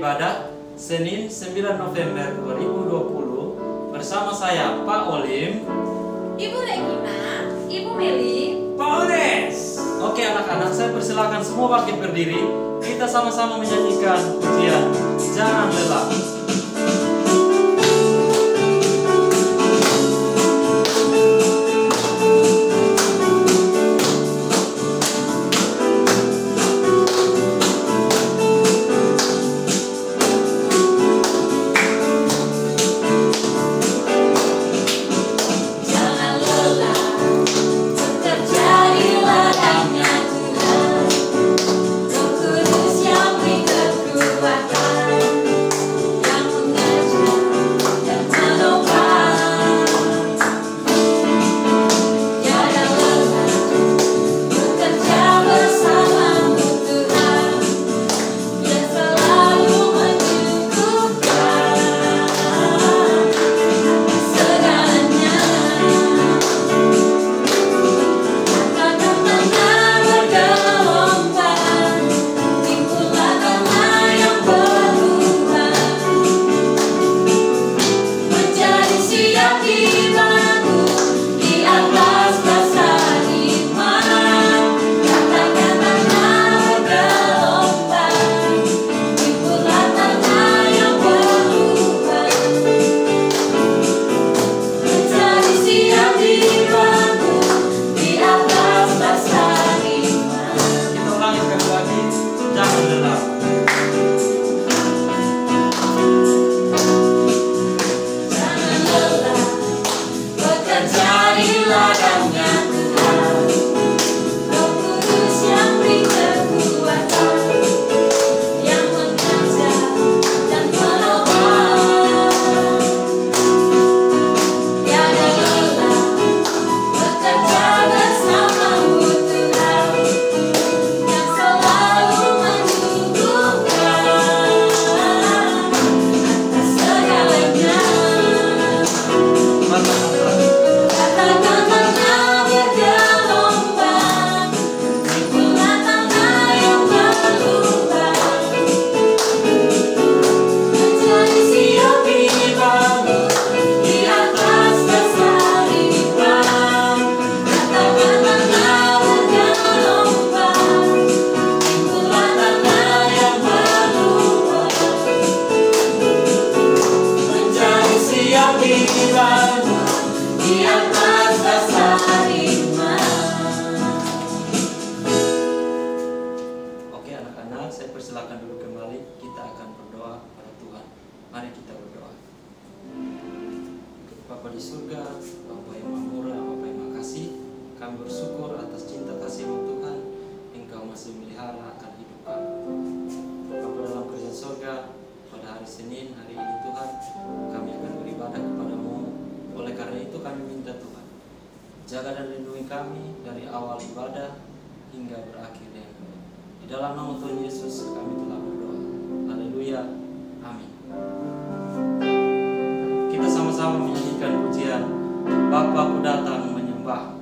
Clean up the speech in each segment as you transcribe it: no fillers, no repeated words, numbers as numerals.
beribadah Senin 9 November 2020 bersama saya Pak Olim, Ibu Regina, Ibu Meli, Pak Oles. Oke anak-anak, saya persilakan semua bangkit berdiri. Kita sama-sama menyanyikan pujian Jangan Lelah. Bapa di surga, Bapa yang Maha Murah, Bapa yang Maha Kasih, kami bersyukur atas cinta kasih-Mu Tuhan, Engkau masih melihara akan hidup kami. Bapa dalam kerajaan surga, pada hari Senin, hari ini Tuhan, kami akan beribadah kepadamu. Oleh karena itu kami minta Tuhan, jaga dan lindungi kami dari awal ibadah hingga berakhirnya. Di dalam nama Tuhan Yesus kami telah berdoa. Haleluya. Amin. Kita sama-sama menyanyikan pujian Bapa ku datang menyembah.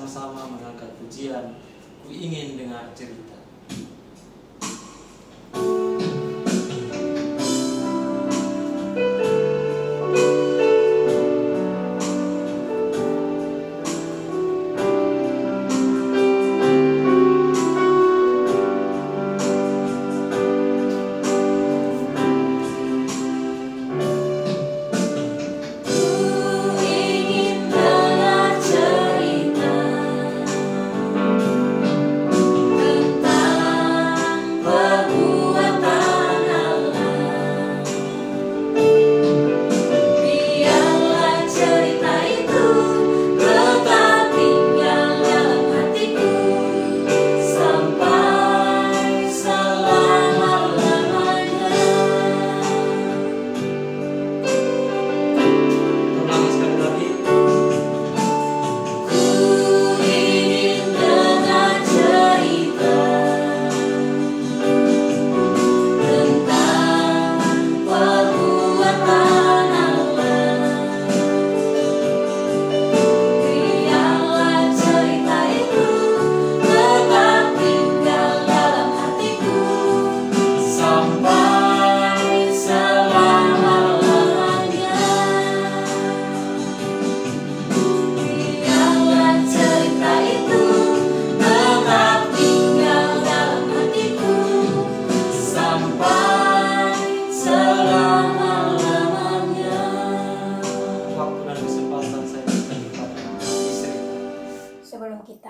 bersama-sama mengangkat pujian, ku ingin dengar cerita.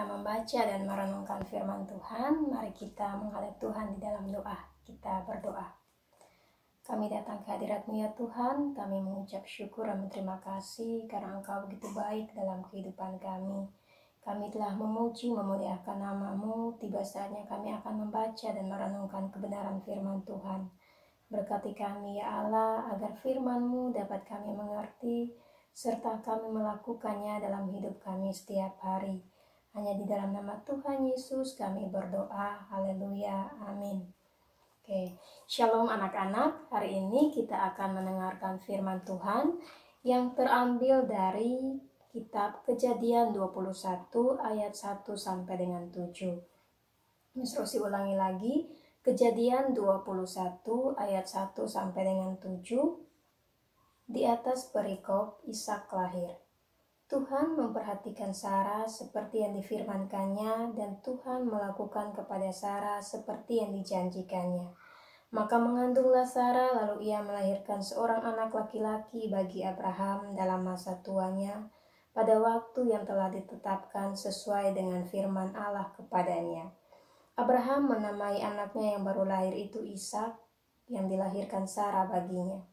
Membaca dan merenungkan firman Tuhan, mari kita menghadap Tuhan di dalam doa. Kita berdoa. Kami datang ke hadirat-Mu ya Tuhan, kami mengucap syukur dan berterima kasih karena Engkau begitu baik dalam kehidupan kami. Kami telah memuji, memuliakan nama-Mu, tiba saatnya kami akan membaca dan merenungkan kebenaran firman Tuhan. Berkati kami ya Allah, agar firman-Mu dapat kami mengerti, serta kami melakukannya dalam hidup kami setiap hari. Hanya di dalam nama Tuhan Yesus kami berdoa. Haleluya. Amin. Oke. Shalom anak-anak. Hari ini kita akan mendengarkan firman Tuhan yang terambil dari kitab Kejadian 21 ayat 1 sampai dengan 7. Instruksi ulangi lagi. Kejadian 21 ayat 1 sampai dengan 7. Di atas perikop Ishak lahir. Tuhan memperhatikan Sarah seperti yang difirmankannya, dan Tuhan melakukan kepada Sarah seperti yang dijanjikannya. Maka mengandunglah Sarah, lalu ia melahirkan seorang anak laki-laki bagi Abraham dalam masa tuanya, pada waktu yang telah ditetapkan sesuai dengan firman Allah kepadanya. Abraham menamai anaknya yang baru lahir itu Ishak, yang dilahirkan Sarah baginya.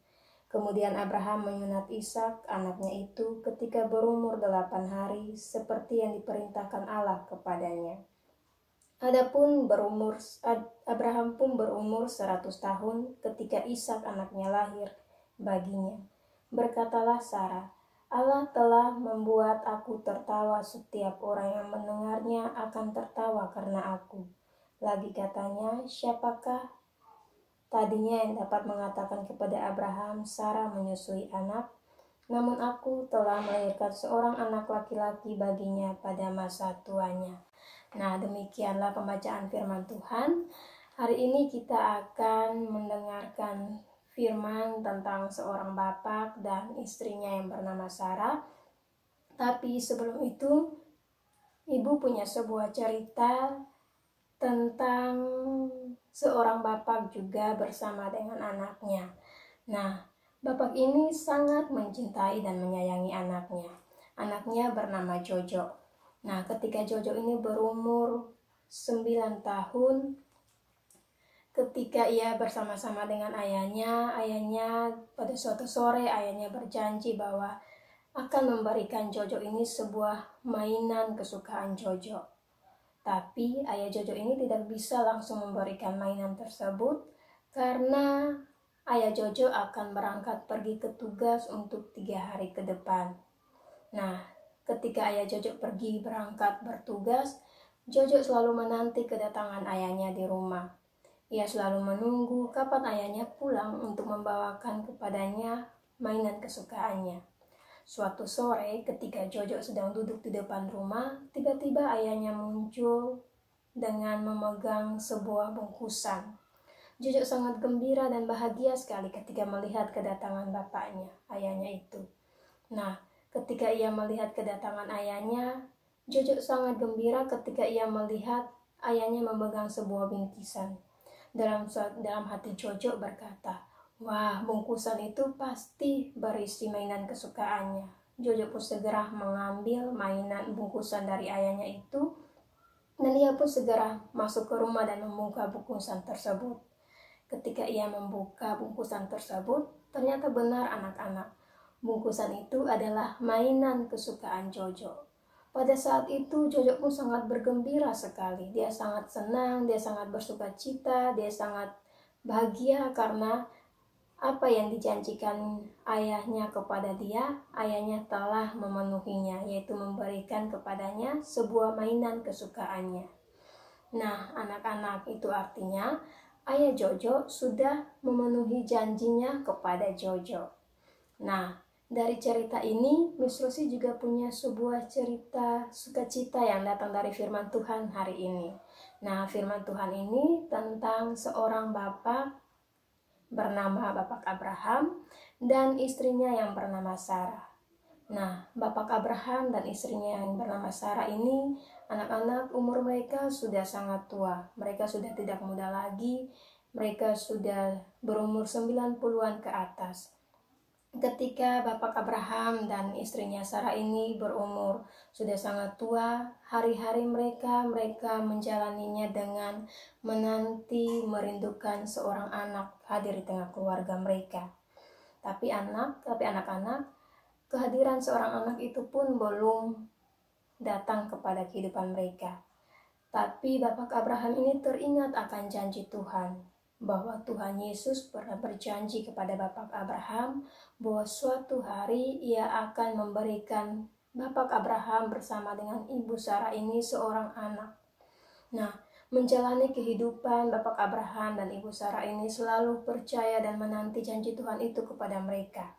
Kemudian Abraham menyunat Ishak anaknya itu ketika berumur 8 hari seperti yang diperintahkan Allah kepadanya. Abraham pun berumur 100 tahun ketika Ishak anaknya lahir baginya. Berkatalah Sarah, Allah telah membuat aku tertawa, setiap orang yang mendengarnya akan tertawa karena aku. Lagi katanya, siapakah tadinya yang dapat mengatakan kepada Abraham, Sarah menyusui anak, namun aku telah melahirkan seorang anak laki-laki baginya pada masa tuanya. Nah, demikianlah pembacaan firman Tuhan. Hari ini kita akan mendengarkan firman tentang seorang bapak dan istrinya yang bernama Sarah. Tapi sebelum itu, ibu punya sebuah cerita tentang seorang bapak juga bersama dengan anaknya. Nah, bapak ini sangat mencintai dan menyayangi anaknya. Anaknya bernama Jojo. Nah, ketika Jojo ini berumur 9 tahun, ketika ia bersama-sama dengan ayahnya pada suatu sore ayahnya berjanji bahwa akan memberikan Jojo ini sebuah mainan kesukaan Jojo. Tapi ayah Jojo ini tidak bisa langsung memberikan mainan tersebut karena ayah Jojo akan berangkat pergi ke tugas untuk 3 hari ke depan. Nah, ketika ayah Jojo pergi berangkat bertugas, Jojo selalu menanti kedatangan ayahnya di rumah. Ia selalu menunggu kapan ayahnya pulang untuk membawakan kepadanya mainan kesukaannya. Suatu sore ketika Jojo sedang duduk di depan rumah, tiba-tiba ayahnya muncul dengan memegang sebuah bungkusan. Jojo sangat gembira dan bahagia sekali ketika melihat kedatangan bapaknya, ayahnya itu. Nah, ketika ia melihat kedatangan ayahnya, Jojo sangat gembira ketika ia melihat ayahnya memegang sebuah bingkisan. Dalam hati Jojo berkata, "Wah, bungkusan itu pasti berisi mainan kesukaannya." Jojo pun segera mengambil mainan bungkusan dari ayahnya itu, dan ia pun segera masuk ke rumah dan membuka bungkusan tersebut. Ketika ia membuka bungkusan tersebut, ternyata benar anak-anak, bungkusan itu adalah mainan kesukaan Jojo. Pada saat itu Jojo pun sangat bergembira sekali. Dia sangat senang, dia sangat bersukacita, dia sangat bahagia karena apa yang dijanjikan ayahnya kepada dia, ayahnya telah memenuhinya, yaitu memberikan kepadanya sebuah mainan kesukaannya. Nah, anak-anak, itu artinya ayah Jojo sudah memenuhi janjinya kepada Jojo. Nah, dari cerita ini, Miss Rosie juga punya sebuah cerita sukacita yang datang dari firman Tuhan hari ini. Nah, firman Tuhan ini tentang seorang bapak bernama Bapak Abraham dan istrinya yang bernama Sarah. Nah, Bapak Abraham dan istrinya yang bernama Sarah ini, anak-anak, umur mereka sudah sangat tua. Mereka sudah tidak muda lagi. Mereka sudah berumur 90-an ke atas. Ketika Bapak Abraham dan istrinya Sarah ini berumur sudah sangat tua, hari-hari mereka menjalaninya dengan menanti, merindukan seorang anak hadir di tengah keluarga mereka. Tapi anak-anak, kehadiran seorang anak itu pun belum datang kepada kehidupan mereka. Tapi Bapak Abraham ini teringat akan janji Tuhan, bahwa Tuhan Yesus pernah berjanji kepada Bapak Abraham bahwa suatu hari ia akan memberikan Bapak Abraham bersama dengan Ibu Sarah ini seorang anak. Nah, menjalani kehidupan Bapak Abraham dan Ibu Sarah ini selalu percaya dan menanti janji Tuhan itu kepada mereka.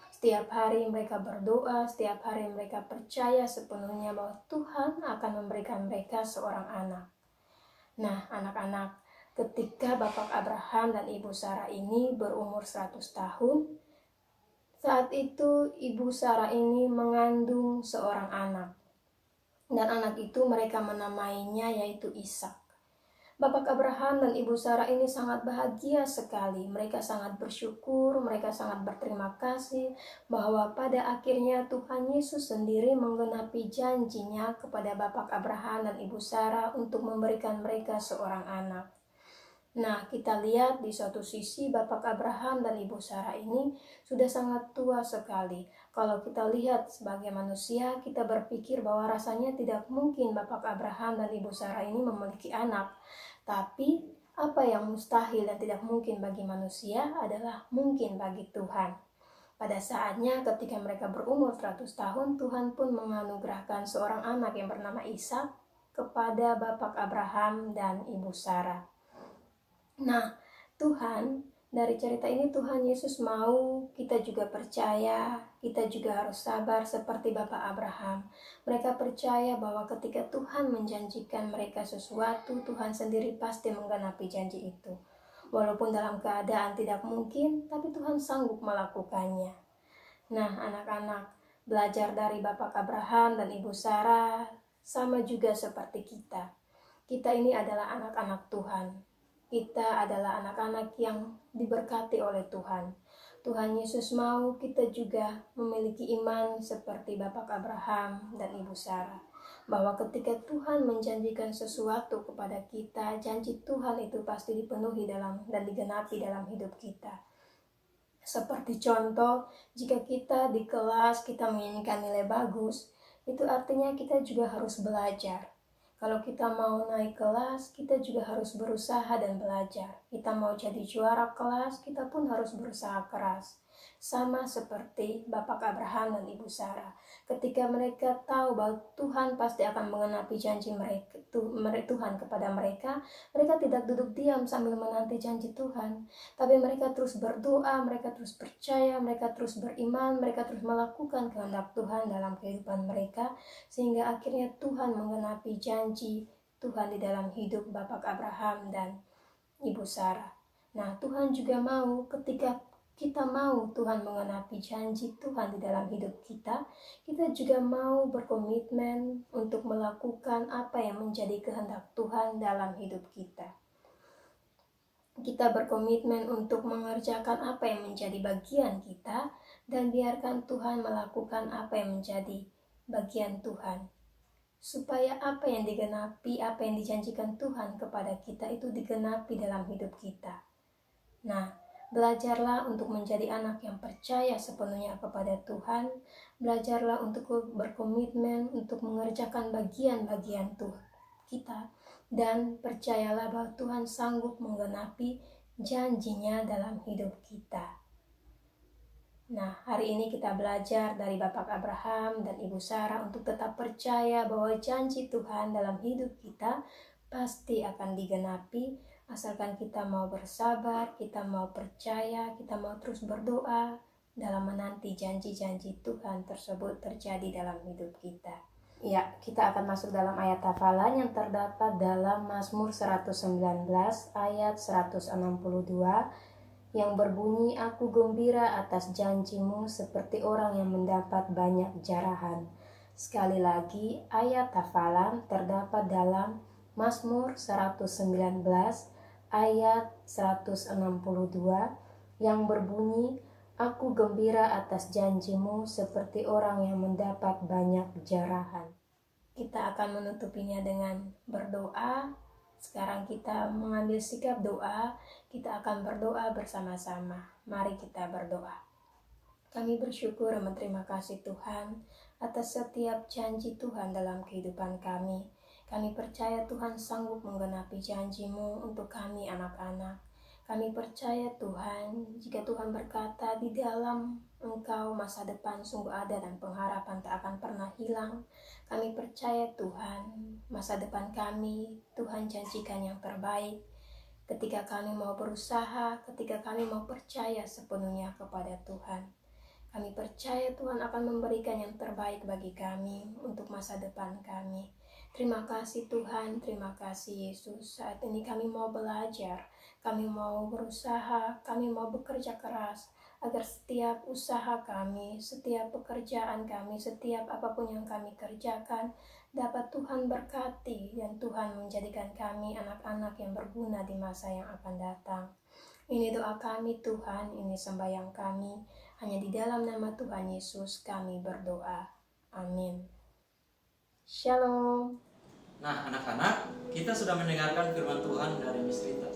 Setiap hari mereka berdoa, setiap hari mereka percaya sepenuhnya bahwa Tuhan akan memberikan mereka seorang anak. Nah, anak-anak, ketika Bapak Abraham dan Ibu Sarah ini berumur 100 tahun, saat itu Ibu Sarah ini mengandung seorang anak. Dan anak itu mereka menamainya yaitu Ishak. Bapak Abraham dan Ibu Sarah ini sangat bahagia sekali. Mereka sangat bersyukur, mereka sangat berterima kasih bahwa pada akhirnya Tuhan Yesus sendiri menggenapi janjinya kepada Bapak Abraham dan Ibu Sarah untuk memberikan mereka seorang anak. Nah, kita lihat di suatu sisi Bapak Abraham dan Ibu Sarah ini sudah sangat tua sekali. Kalau kita lihat sebagai manusia, kita berpikir bahwa rasanya tidak mungkin Bapak Abraham dan Ibu Sarah ini memiliki anak. Tapi, apa yang mustahil dan tidak mungkin bagi manusia adalah mungkin bagi Tuhan. Pada saatnya ketika mereka berumur 100 tahun, Tuhan pun menganugerahkan seorang anak yang bernama Ishak kepada Bapak Abraham dan Ibu Sarah. Nah, Tuhan, dari cerita ini Tuhan Yesus mau kita juga percaya, kita juga harus sabar seperti Bapak Abraham. Mereka percaya bahwa ketika Tuhan menjanjikan mereka sesuatu, Tuhan sendiri pasti menggenapi janji itu. Walaupun dalam keadaan tidak mungkin, tapi Tuhan sanggup melakukannya. Nah, anak-anak, belajar dari Bapak Abraham dan Ibu Sarah sama juga seperti kita. Kita ini adalah anak-anak Tuhan. Kita adalah anak-anak yang diberkati oleh Tuhan. Tuhan Yesus mau kita juga memiliki iman seperti Bapak Abraham dan Ibu Sarah. Bahwa ketika Tuhan menjanjikan sesuatu kepada kita, janji Tuhan itu pasti dipenuhi dan digenapi dalam hidup kita. Seperti contoh, jika kita di kelas kita menginginkan nilai bagus, itu artinya kita juga harus belajar. Kalau kita mau naik kelas, kita juga harus berusaha dan belajar. Kita mau jadi juara kelas, kita pun harus berusaha keras. sama seperti Bapak Abraham dan Ibu Sarah. Ketika mereka tahu bahwa Tuhan pasti akan mengenapi janji mereka, Tuhan kepada mereka, mereka tidak duduk diam sambil menanti janji Tuhan, tapi mereka terus berdoa, mereka terus percaya, mereka terus beriman, mereka terus melakukan kehendak Tuhan dalam kehidupan mereka, sehingga akhirnya Tuhan mengenapi janji Tuhan di dalam hidup Bapak Abraham dan Ibu Sarah. Nah, Tuhan juga mau ketika kita mau Tuhan mengenapi janji Tuhan di dalam hidup kita, kita juga mau berkomitmen untuk melakukan apa yang menjadi kehendak Tuhan dalam hidup kita. Kita berkomitmen untuk mengerjakan apa yang menjadi bagian kita dan biarkan Tuhan melakukan apa yang menjadi bagian Tuhan. Supaya apa yang digenapi, apa yang dijanjikan Tuhan kepada kita itu digenapi dalam hidup kita. Nah, belajarlah untuk menjadi anak yang percaya sepenuhnya kepada Tuhan. Belajarlah untuk berkomitmen untuk mengerjakan bagian-bagian Tuhan kita. Dan percayalah bahwa Tuhan sanggup menggenapi janjinya dalam hidup kita. Nah, hari ini kita belajar dari Bapak Abraham dan Ibu Sarah untuk tetap percaya bahwa janji Tuhan dalam hidup kita pasti akan digenapi, asalkan kita mau bersabar, kita mau percaya, kita mau terus berdoa dalam menanti janji-janji Tuhan tersebut terjadi dalam hidup kita. Ya, kita akan masuk dalam ayat hafalan yang terdapat dalam Mazmur 119 ayat 162 yang berbunyi, "Aku gembira atas janjimu seperti orang yang mendapat banyak jarahan." Sekali lagi, ayat hafalan terdapat dalam Mazmur 119 ayat 162 yang berbunyi, "Aku gembira atas janjimu seperti orang yang mendapat banyak jarahan." Kita akan menutupinya dengan berdoa. Sekarang kita mengambil sikap doa. Kita akan berdoa bersama-sama. Mari kita berdoa. Kami bersyukur dan berterima kasih Tuhan atas setiap janji Tuhan dalam kehidupan kami. Kami percaya Tuhan sanggup menggenapi janji-Mu untuk kami anak-anak. Kami percaya Tuhan, jika Tuhan berkata di dalam Engkau masa depan sungguh ada dan pengharapan tak akan pernah hilang. Kami percaya Tuhan, masa depan kami, Tuhan janjikan yang terbaik. Ketika kami mau berusaha, ketika kami mau percaya sepenuhnya kepada Tuhan. Kami percaya Tuhan akan memberikan yang terbaik bagi kami untuk masa depan kami. Terima kasih Tuhan, terima kasih Yesus. Saat ini kami mau belajar, kami mau berusaha, kami mau bekerja keras, agar setiap usaha kami, setiap pekerjaan kami, setiap apapun yang kami kerjakan, dapat Tuhan berkati dan Tuhan menjadikan kami anak-anak yang berguna di masa yang akan datang. Ini doa kami Tuhan, ini sembahyang kami, hanya di dalam nama Tuhan Yesus kami berdoa. Amin. Shalom. Nah, anak-anak, kita sudah mendengarkan firman Tuhan dari Miss Rita.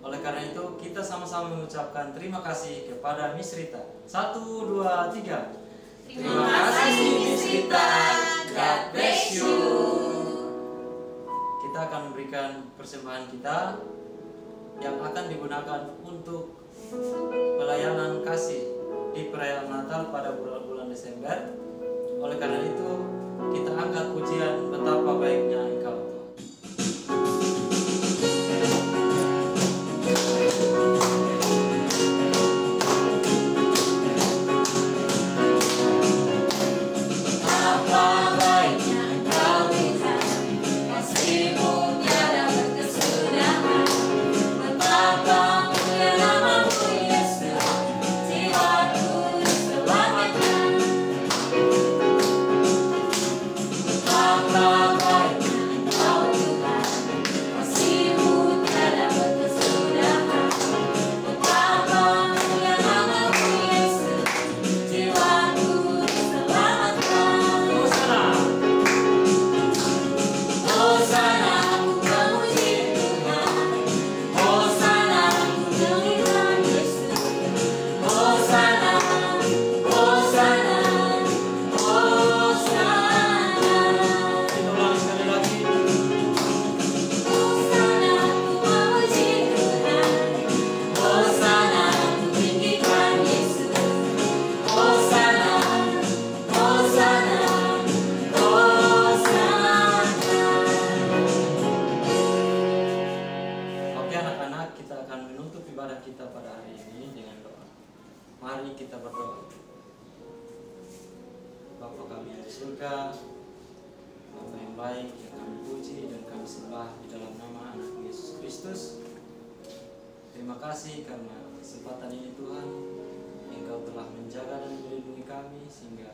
Oleh karena itu, kita sama-sama mengucapkan terima kasih kepada Miss Rita. 1, 2, 3. Terima kasih Miss Rita. God bless you. Kita akan memberikan persembahan kita yang akan digunakan untuk pelayanan kasih di perayaan Natal pada bulan Desember. Oleh karena itu, kita angkat pujian betapa baiknya Engkau Tuhan. Mari kita berdoa. Bapa kami yang di surga, Bapa yang baik, yang kami puji dan kami sembah di dalam nama anak Yesus Kristus. Terima kasih karena kesempatan ini Tuhan, Engkau telah menjaga dan melindungi kami sehingga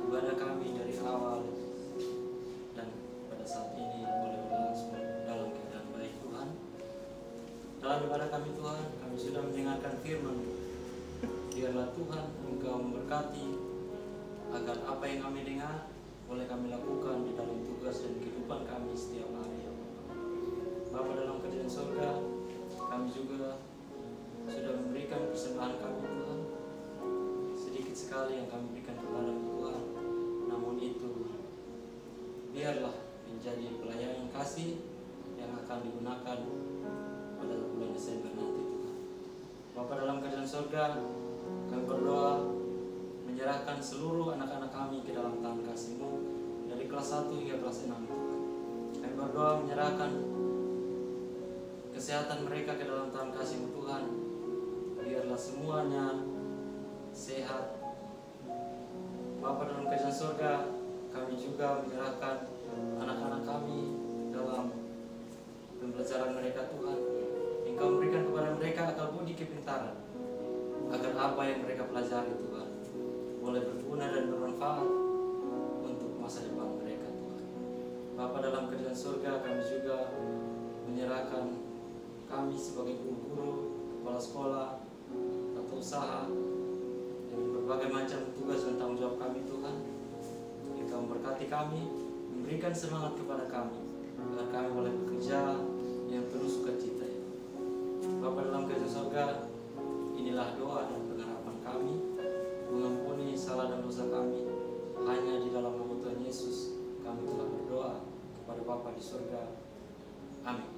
ibadah kami dari awal dan pada saat ini boleh berlangsung dalam keadaan baik Tuhan. Dalam ibadah kami Tuhan, kami sudah mendengarkan firman. Biarlah Tuhan Engkau memberkati agar apa yang kami dengar boleh kami lakukan di dalam tugas dan kehidupan kami setiap hari. Bapa dalam kerajaan surga, kami juga sudah memberikan persembahan kami Tuhan. Sedikit sekali yang kami berikan kepada Tuhan, namun itu biarlah menjadi pelayanan kasih yang akan digunakan pada bulan Desember nanti Tuhan. Bapa dalam kerajaan surga, kami berdoa menyerahkan seluruh anak-anak kami ke dalam tangan kasih-Mu dari kelas 1 hingga kelas 6 Tuhan. Kami berdoa menyerahkan kesehatan mereka ke dalam tangan kasih-Mu Tuhan. Biarlah semuanya sehat. Bapa dalam kerajaan surga, kami juga menyerahkan anak-anak kami dalam pembelajaran mereka Tuhan. Engkau memberikan kepada mereka akal budi kepintaran, agar apa yang mereka pelajari Tuhan boleh berguna dan bermanfaat untuk masa depan mereka Tuhan. Bapa dalam kerajaan surga, kami juga menyerahkan kami sebagai guru-guru, kepala sekolah, atau usaha, dan berbagai macam tugas dan tanggung jawab kami Tuhan. Engkau memberkati kami, memberikan semangat kepada kami, agar kami boleh bekerja yang penuh sukacita ya. Bapa dalam kerajaan surga, inilah doa dan pengharapan kami. Mengampuni salah dan dosa kami. Hanya di dalam nama Tuhan Yesus kami telah berdoa kepada Bapa di surga. Amin.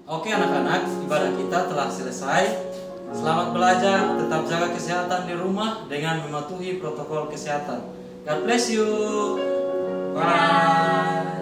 Oke anak-anak, ibadah kita telah selesai. Selamat belajar, tetap jaga kesehatan di rumah dengan mematuhi protokol kesehatan. God bless you. Bye.